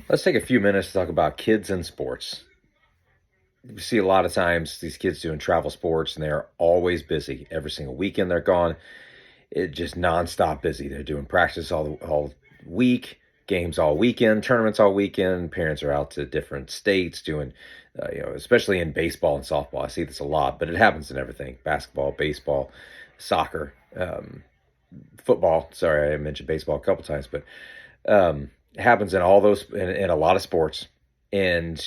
Let's take a few minutes to talk about kids in sports. We see a lot of times these kids doing travel sports and they're always busy. Every single weekend they're gone. It just nonstop busy. They're doing practice all week, games all weekend, tournaments all weekend. Parents are out to different states doing, especially in baseball and softball. I see this a lot, but it happens in everything: basketball, baseball, soccer, football. Sorry, I mentioned baseball a couple times, but it happens in all those in a lot of sports. And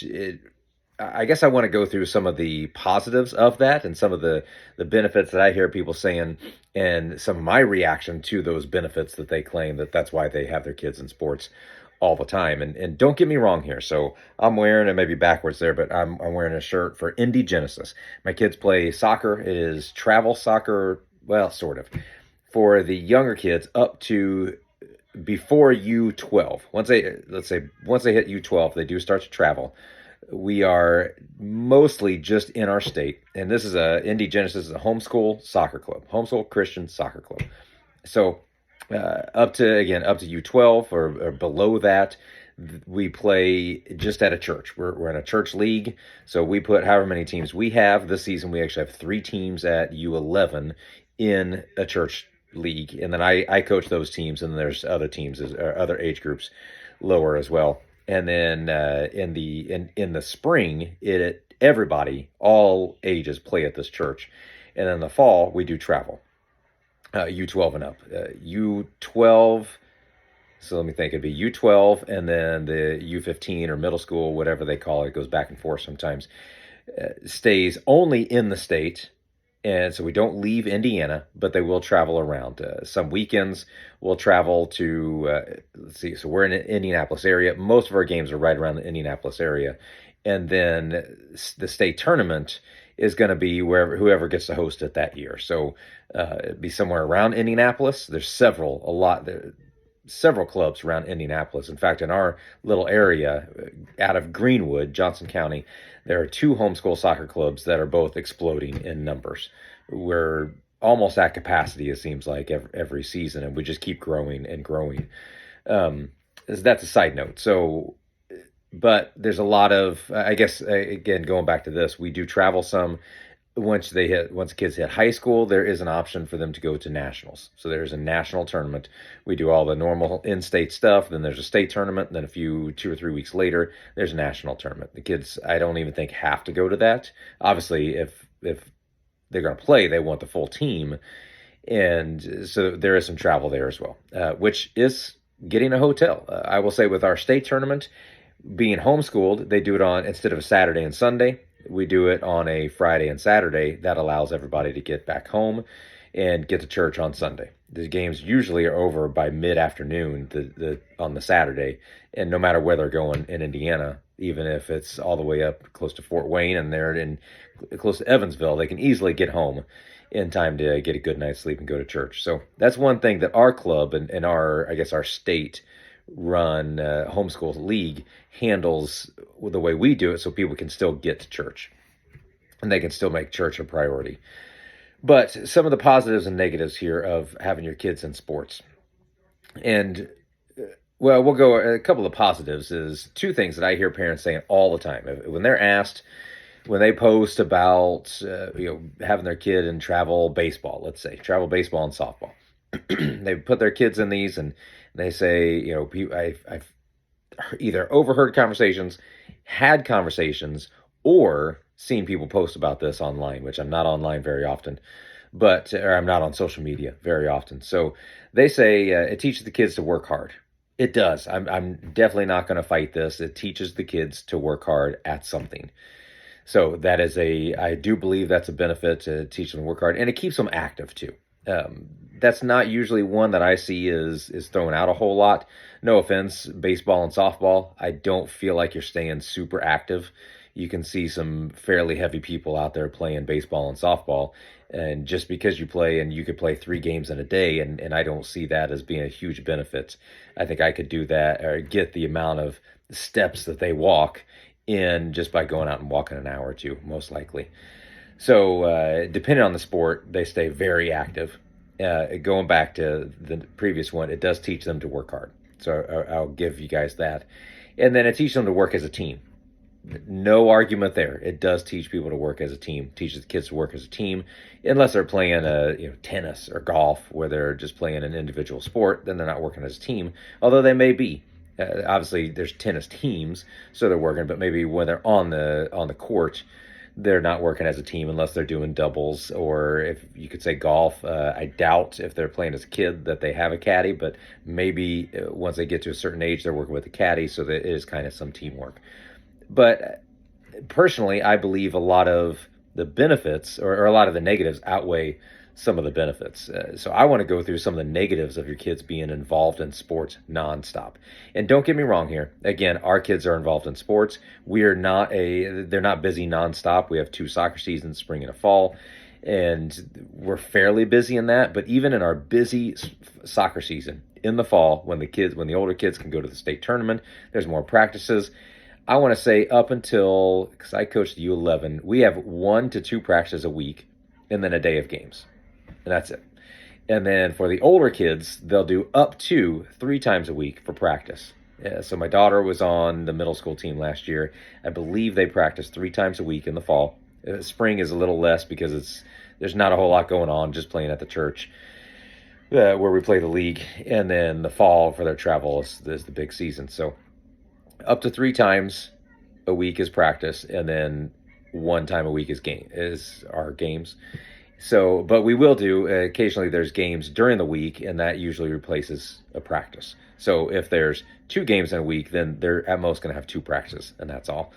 I guess I want to go through some of the positives of that and some of the benefits that I hear people saying, and some of my reaction to those benefits that they claim that's why they have their kids in sports all the time. And don't get me wrong here. So I'm wearing, it may be backwards there, but I'm wearing a shirt for Indy Genesis. My kids play soccer. It is travel soccer, well, sort of, for the younger kids up to before U12. Once they hit U12, they do start to travel. We are mostly just in our state, and this is Indy Genesis is a homeschool soccer club, homeschool Christian soccer club. So up to U12 or below that, we play just at a church. We're in a church league, so we put however many teams we have this season. We actually have 3 teams at U11 in a church league, and then I coach those teams, and then there's other teams or other age groups lower as well. And then in the spring, everybody, all ages, play at this church, and in the fall we do travel, U12 and up, U12. So let me think. It'd be U12, and then the U15 or middle school, whatever they call it, goes back and forth sometimes. Stays only in the state, and so we don't leave Indiana, but they will travel around. Some weekends we'll travel to, let's see, so we're in the Indianapolis area. Most of our games are right around the Indianapolis area. And then the state tournament is going to be whoever gets to host it that year. So it'd be somewhere around Indianapolis. There's several clubs around Indianapolis. In fact, in our little area out of Greenwood, Johnson County, there are 2 homeschool soccer clubs that are both exploding in numbers. We're almost at capacity, it seems like, every season, and we just keep growing and growing. That's a side note. So, but there's a lot of, I guess, again, going back to this, we do travel some. Once the kids hit high school, there is an option for them to go to nationals. So there's a national tournament. We do all the normal in-state stuff. Then there's a state tournament. And then 2 or 3 weeks later, there's a national tournament. The kids, I don't even think, have to go to that. Obviously, if they're going to play, they want the full team. And so there is some travel there as well, which is getting a hotel. I will say with our state tournament, being homeschooled, they do it on, instead of a Saturday and Sunday, we do it on a Friday and Saturday. That allows everybody to get back home and get to church on Sunday. The games usually are over by mid-afternoon on the Saturday, and no matter where they're going in Indiana, even if it's all the way up close to Fort Wayne and they're close to Evansville, they can easily get home in time to get a good night's sleep and go to church. So that's one thing that our club and our, I guess, our state run homeschool league handles the way we do it, so people can still get to church and they can still make church a priority. But some of the positives and negatives here of having your kids in sports, and well, we'll go a couple of positives. Is 2 things that I hear parents saying all the time when they're asked, when they post about having their kid in travel baseball, let's say travel baseball and softball. They put their kids in these, and they say, I've either overheard conversations, had conversations, or seen people post about this online, which I'm not online very often, or I'm not on social media very often. So they say it teaches the kids to work hard. It does. I'm definitely not going to fight this. It teaches the kids to work hard at something. So I do believe that's a benefit, to teach them to work hard, and it keeps them active too. That's not usually one that I see is thrown out a whole lot. No offense, baseball and softball, I don't feel like you're staying super active. You can see some fairly heavy people out there playing baseball and softball, and just because you play, and you could play 3 games in a day, and I don't see that as being a huge benefit. I think I could do that or get the amount of steps that they walk in just by going out and walking an hour or 2, most likely. So depending on the sport, they stay very active. Going back to the previous one, it does teach them to work hard. So I'll give you guys that. And then it teaches them to work as a team. No argument there. It does teach people to work as a team. Teaches the kids to work as a team, unless they're playing tennis or golf, where they're just playing an individual sport. Then they're not working as a team, although they may be. Obviously, there's tennis teams, so they're working. But maybe when they're on the court, they're not working as a team unless they're doing doubles, or if you could say golf. I doubt if they're playing as a kid that they have a caddy, but maybe once they get to a certain age, they're working with a caddy, so that it is kind of some teamwork. But personally, I believe a lot of the benefits or a lot of the negatives outweigh some of the benefits. So I want to go through some of the negatives of your kids being involved in sports nonstop. And don't get me wrong here. Again, our kids are involved in sports. They're not busy nonstop. We have 2 soccer seasons, spring and a fall, and we're fairly busy in that. But even in our busy soccer season in the fall, when the older kids can go to the state tournament, there's more practices. I want to say up until, because I coached the U11, we have 1 to 2 practices a week and then a day of games. And that's it. And then for the older kids, they'll do up to 3 times a week for practice. So my daughter was on the middle school team last year. I believe they practice 3 times a week in the fall. Spring is a little less because there's not a whole lot going on, just playing at the church where we play the league. And then the fall for their travel is the big season. So up to 3 times a week is practice, and then 1 time a week is our games. So, but we will do occasionally. There's games during the week, and that usually replaces a practice. So if there's 2 games in a week, then they're at most going to have 2 practices, and that's all.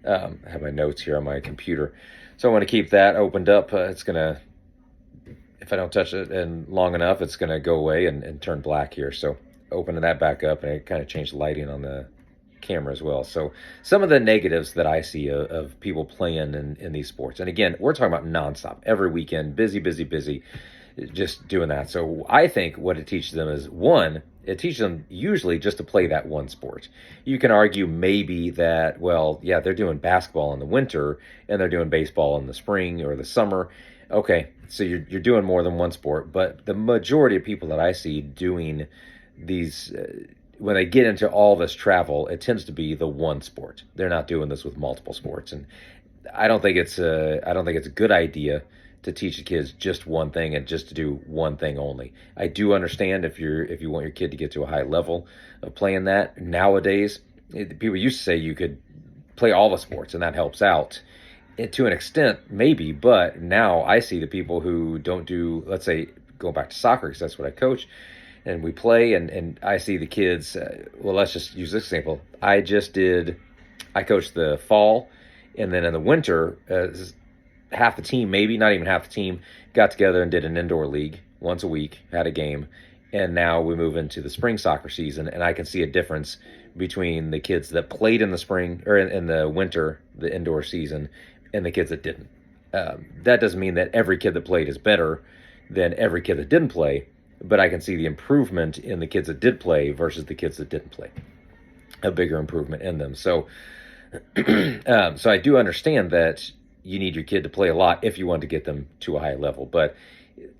I have my notes here on my computer, so I want to keep that opened up. It's gonna, if I don't touch it and long enough, it's gonna go away and turn black here. So opening that back up, and it kind of changed the lighting on the camera as well. So some of the negatives that I see of people playing in these sports, and again, we're talking about nonstop, every weekend, busy, just doing that. So I think what it teaches them is, one, it teaches them usually just to play that one sport. You can argue maybe that, well, yeah, they're doing basketball in the winter and they're doing baseball in the spring or the summer. Okay, so you're doing more than one sport, but the majority of people that I see doing these when they get into all this travel, it tends to be the one sport. They're not doing this with multiple sports, and I don't think it's a good idea to teach the kids just one thing and just to do one thing only. I do understand if you want your kid to get to a high level of playing that. Nowadays, people used to say you could play all the sports, and that helps out. And to an extent, maybe, but now I see the people who don't do, let's say, going back to soccer, because that's what I coach, and we play, and I see the kids, well, let's just use this example. I coached the fall, and then in the winter, half the team, maybe not even half the team, got together and did an indoor league once a week, had a game, and now we move into the spring soccer season, and I can see a difference between the kids that played in the spring, or in the winter, the indoor season, and the kids that didn't. That doesn't mean that every kid that played is better than every kid that didn't play, but I can see the improvement in the kids that did play versus the kids that didn't play. A bigger improvement in them. So, so I do understand that you need your kid to play a lot if you want to get them to a high level. But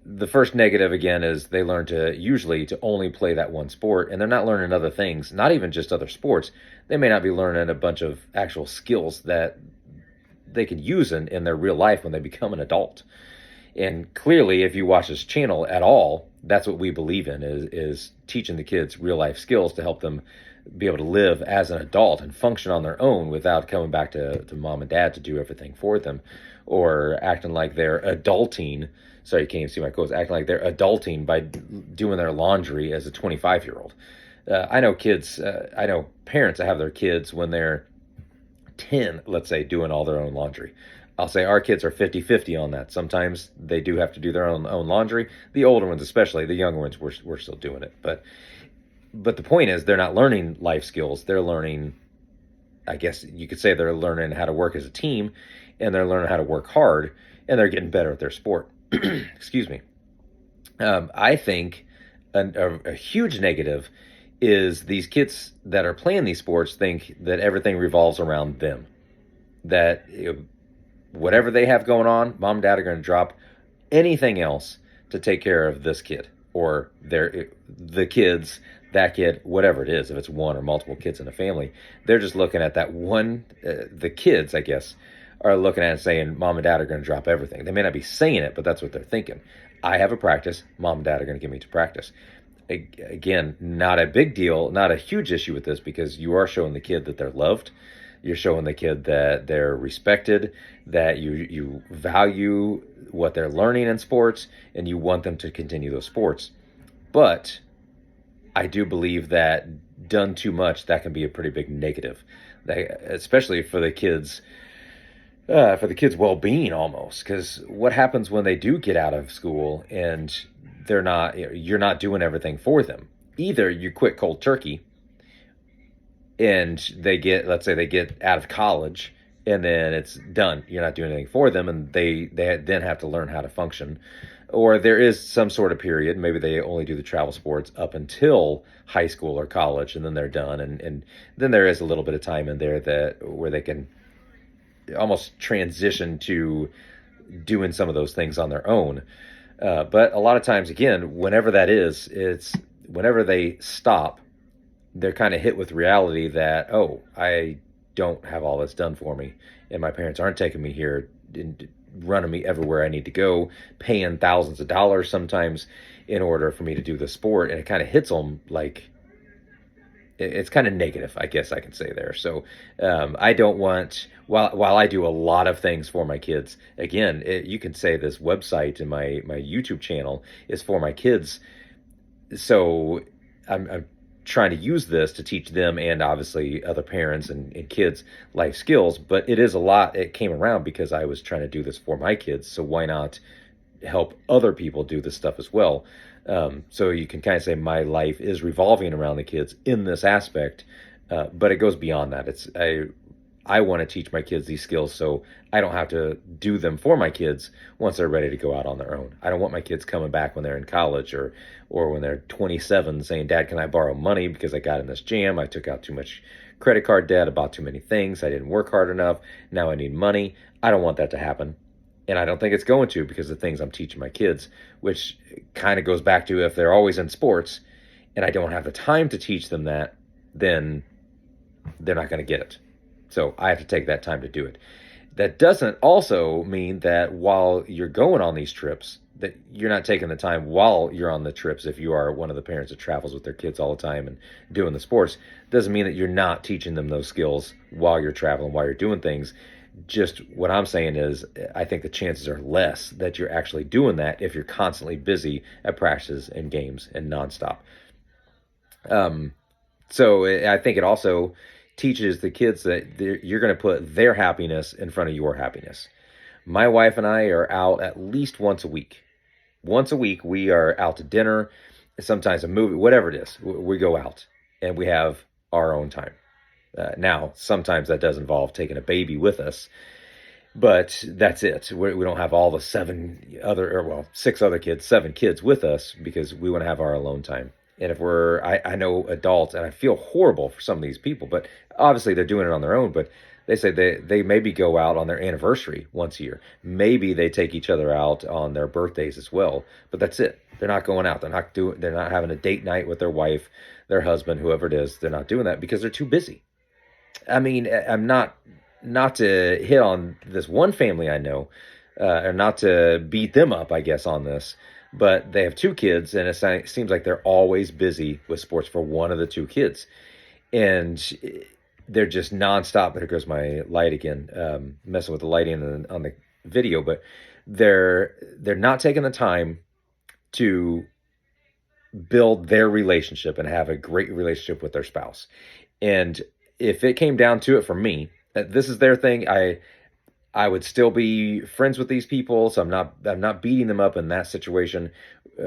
the first negative, again, is they learn to only play that one sport, and they're not learning other things, not even just other sports. They may not be learning a bunch of actual skills that they can use in their real life when they become an adult. And clearly, if you watch this channel at all, that's what we believe in, is teaching the kids real life skills to help them be able to live as an adult and function on their own without coming back to mom and dad to do everything for them, or acting like they're adulting. Sorry, you can't even see my quotes. Acting like they're adulting by doing their laundry as a 25-year-old. I know parents that have their kids when they're 10, let's say, doing all their own laundry. I'll say our kids are 50-50 on that. Sometimes they do have to do their own laundry. The older ones especially, the younger ones, we're still doing it. But the point is, they're not learning life skills. They're learning, I guess you could say they're learning how to work as a team, and they're learning how to work hard, and they're getting better at their sport. Excuse me. I think a huge negative is these kids that are playing these sports think that everything revolves around them. That whatever they have going on, mom and dad are going to drop anything else to take care of this kid or the kids that kid, whatever it is, if it's one or multiple kids in a family, they're just looking at that one. The kids, I guess, are looking at it and saying, "Mom and Dad are going to drop everything." They may not be saying it, but that's what they're thinking. I have a practice. Mom and Dad are going to get me to practice. Again, not a big deal, not a huge issue with this, because you are showing the kid that they're loved. You're showing the kid that they're respected, that you value what they're learning in sports, and you want them to continue those sports. But I do believe that done too much, that can be a pretty big negative, especially for the kids' well-being almost. Because what happens when they do get out of school and you're not doing everything for them? Either you quit cold turkey and let's say they get out of college and then it's done. You're not doing anything for them, and they then have to learn how to function. Or there is some sort of period, maybe they only do the travel sports up until high school or college, and then they're done. And then there is a little bit of time in there where they can almost transition to doing some of those things on their own. But a lot of times, again, whenever that is, it's whenever they stop, they're kind of hit with reality that, oh, I don't have all this done for me, and my parents aren't taking me here and running me everywhere I need to go, paying thousands of dollars sometimes in order for me to do the sport. And it kind of hits them like, it's kind of negative, I guess I can say there. So I don't want, while I do a lot of things for my kids, again, you can say this website and my YouTube channel is for my kids. So I'm trying to use this to teach them, and obviously other parents and kids, life skills. But it is a lot. It came around because I was trying to do this for my kids. So why not help other people do this stuff as well? So you can kind of say my life is revolving around the kids in this aspect, but it goes beyond that. I want to teach my kids these skills so I don't have to do them for my kids once they're ready to go out on their own. I don't want my kids coming back when they're in college or when they're 27 saying, "Dad, can I borrow money because I got in this jam? I took out too much credit card debt, I bought too many things, I didn't work hard enough, now I need money." I don't want that to happen. And I don't think it's going to, because of the things I'm teaching my kids, which kind of goes back to, if they're always in sports and I don't have the time to teach them that, then they're not going to get it. So I have to take that time to do it. That doesn't also mean that while you're going on these trips, that you're not taking the time while you're on the trips. If you are one of the parents that travels with their kids all the time and doing the sports, doesn't mean that you're not teaching them those skills while you're traveling, while you're doing things. Just what I'm saying is, I think the chances are less that you're actually doing that if you're constantly busy at practices and games and nonstop. So I think it also teaches the kids that you're going to put their happiness in front of your happiness. My wife and I are out at least once a week. Once a week, we are out to dinner, sometimes a movie, whatever it is. We go out and we have our own time. Now, sometimes that does involve taking a baby with us, but that's it. We don't have all the seven kids with us, because we want to have our alone time. And if I know adults, and I feel horrible for some of these people, but obviously they're doing it on their own. But they say they maybe go out on their anniversary once a year. Maybe they take each other out on their birthdays as well. But that's it. They're not going out. They're not having a date night with their wife, their husband, whoever it is. They're not doing that because they're too busy. I mean, I'm not to hit on this one family I know, or not to beat them up, I guess, on this, but they have two kids, and it seems like they're always busy with sports for one of the two kids. And they're just nonstop. There goes my light again, messing with the lighting on the video, but they're not taking the time to build their relationship and have a great relationship with their spouse. And if it came down to it for me, this is their thing, I would still be friends with these people. So I'm not beating them up in that situation.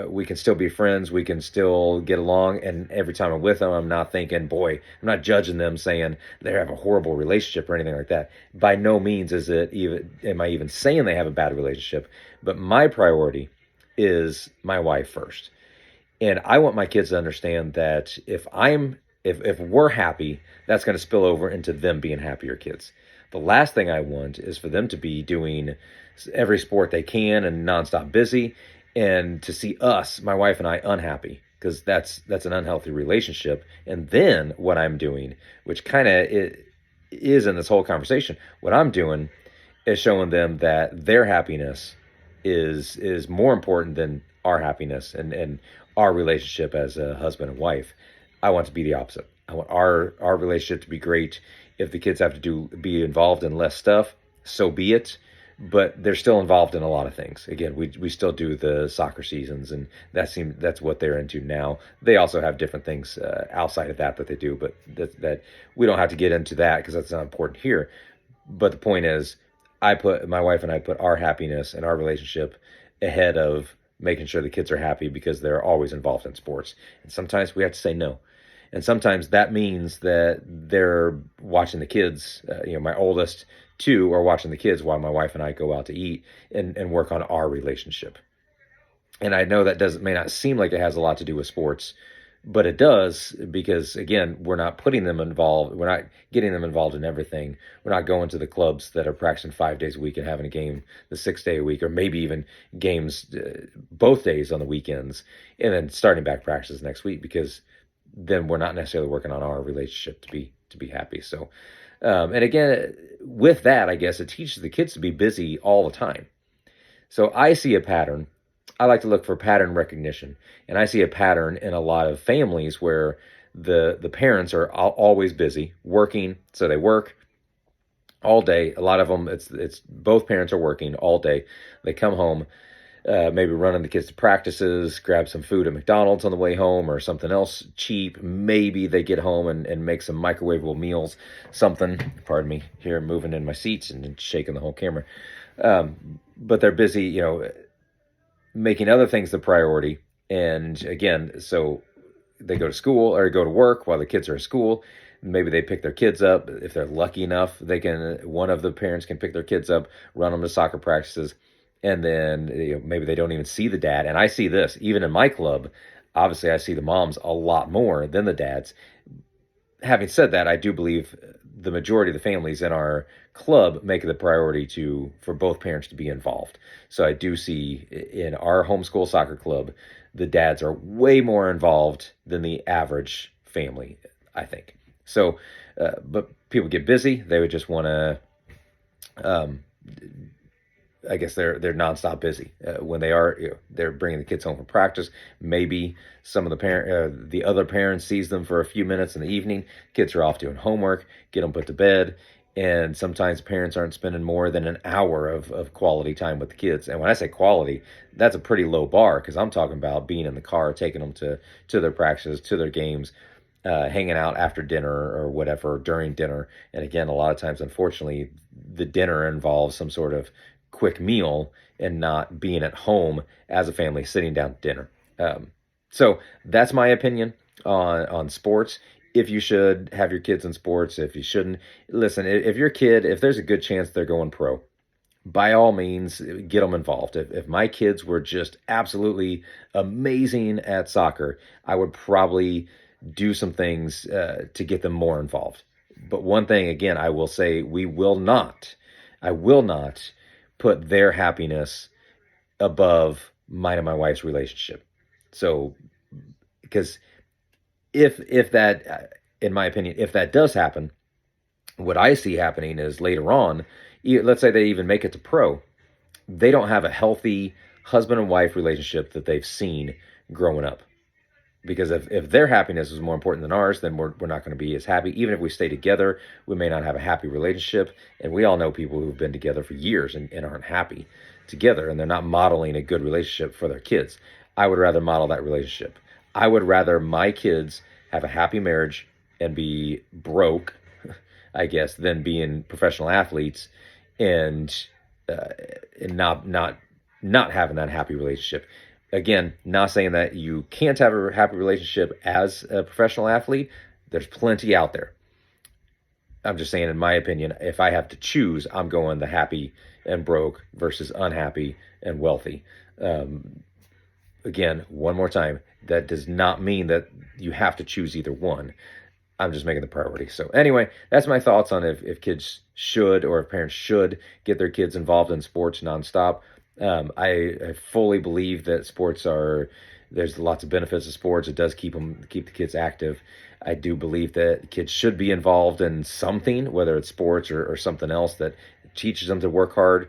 We can still be friends. We can still get along. And every time I'm with them, I'm not thinking, boy, I'm not judging them, saying they have a horrible relationship or anything like that. By no means am I even saying they have a bad relationship. But my priority is my wife first. And I want my kids to understand that if we're happy, that's going to spill over into them being happier kids. The last thing I want is for them to be doing every sport they can and nonstop busy, and to see us, my wife and I, unhappy. because that's an unhealthy relationship. And then what I'm doing, which kind of is in this whole conversation, what I'm doing is showing them that their happiness is more important than our happiness and our relationship as a husband and wife. I want to be the opposite. I want our relationship to be great. If the kids have to be involved in less stuff, so be it. But they're still involved in a lot of things. Again, we still do the soccer seasons, and that's what they're into now. They also have different things outside of that they do, but that we don't have to get into that because that's not important here. But the point is, my wife and I put our happiness and our relationship ahead of making sure the kids are happy because they're always involved in sports. And sometimes we have to say no. And sometimes that means that they're watching the kids. My oldest two are watching the kids while my wife and I go out to eat and work on our relationship. And I know that may not seem like it has a lot to do with sports, but it does, because again, we're not putting them involved. We're not getting them involved in everything. We're not going to the clubs that are practicing 5 days a week and having a game the 6th day a week, or maybe even games both days on the weekends, and then starting back practices next week, because then we're not necessarily working on our relationship to be happy. So, and again, with that, I guess it teaches the kids to be busy all the time. So I see a pattern. I like to look for pattern recognition, and I see a pattern in a lot of families where the parents are always busy working. So they work all day. A lot of them, it's both parents are working all day. They come home, maybe running the kids to practices, grab some food at McDonald's on the way home or something else cheap. Maybe they get home and make some microwavable meals, something. Pardon me, here moving in my seats and shaking the whole camera. But they're busy, making other things the priority. And again, so they go to school or go to work while the kids are in school. Maybe they pick their kids up. If they're lucky enough, one of the parents can pick their kids up, run them to soccer practices. And then maybe they don't even see the dad. And I see this even in my club. Obviously, I see the moms a lot more than the dads. Having said that, I do believe the majority of the families in our club make it the priority for both parents to be involved. So I do see in our homeschool soccer club, the dads are way more involved than the average family, I think. So, but people get busy. They would just want to, I guess they're nonstop busy when they are. They're bringing the kids home from practice. Maybe some of the other parents sees them for a few minutes in the evening. Kids are off doing homework. Get them put to bed. And sometimes parents aren't spending more than an hour of quality time with the kids. And when I say quality, that's a pretty low bar, because I'm talking about being in the car, taking them to their practices, to their games, hanging out after dinner or whatever, during dinner. And again, a lot of times, unfortunately, the dinner involves some sort of quick meal and not being at home as a family, sitting down to dinner. So that's my opinion on sports. If you should have your kids in sports, if you shouldn't, listen, if there's a good chance they're going pro, by all means, get them involved. If my kids were just absolutely amazing at soccer, I would probably do some things to get them more involved. But one thing, again, I will say, I will not put their happiness above mine and my wife's relationship. So, because if that, in my opinion, if that does happen, what I see happening is later on, let's say they even make it to pro, they don't have a healthy husband and wife relationship that they've seen growing up. Because if their happiness is more important than ours, then we're not going to be as happy. Even if we stay together, we may not have a happy relationship. And we all know people who've been together for years and aren't happy together, and they're not modeling a good relationship for their kids. I would rather model that relationship. I would rather my kids have a happy marriage and be broke, I guess, than being professional athletes and not having that happy relationship. Again, not saying that you can't have a happy relationship as a professional athlete. There's plenty out there. I'm just saying, in my opinion, if I have to choose, I'm going the happy and broke versus unhappy and wealthy. Again, one more time, that does not mean that you have to choose either one. I'm just making the priority. So anyway, that's my thoughts on if kids should, or if parents should, get their kids involved in sports nonstop. I fully believe that sports are There's lots of benefits of sports. It does keep the kids active. I do believe that kids should be involved in something, whether it's sports or something else that teaches them to work hard,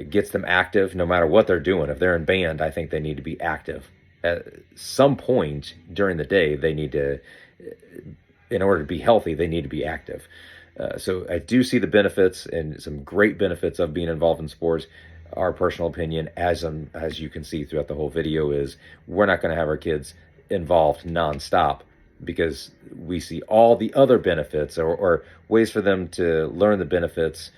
gets them active no matter what they're doing. If they're in band, I think they need to be active. At some point during the day, they need to, in order to be healthy, they need to be active. So I do see the benefits and some great benefits of being involved in sports. Our personal opinion, as you can see throughout the whole video, is we're not going to have our kids involved nonstop, because we see all the other benefits or ways for them to learn the benefits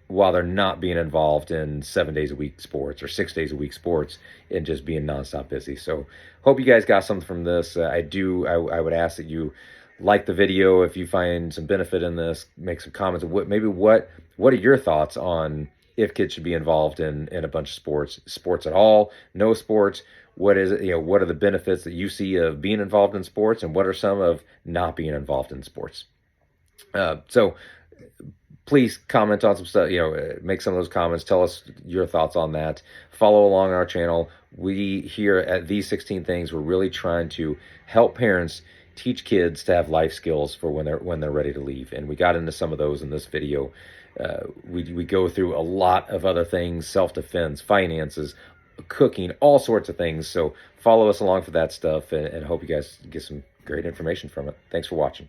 while they're not being involved in 7 days a week sports or 6 days a week sports and just being nonstop busy. So hope you guys got something from this. I would ask that you like the video. If you find some benefit in this, make some comments. What are your thoughts on if kids should be involved in a bunch of sports at all, no sports? What is it? What are the benefits that you see of being involved in sports, and what are some of not being involved in sports? So please comment on some stuff, make some of those comments. Tell us your thoughts on that. Follow along our channel. We here at These 16 Things, we're really trying to help parents teach kids to have life skills for when they're ready to leave. And we got into some of those in this video. We go through a lot of other things: self-defense, finances, cooking, all sorts of things. So follow us along for that stuff, and hope you guys get some great information from it. Thanks for watching.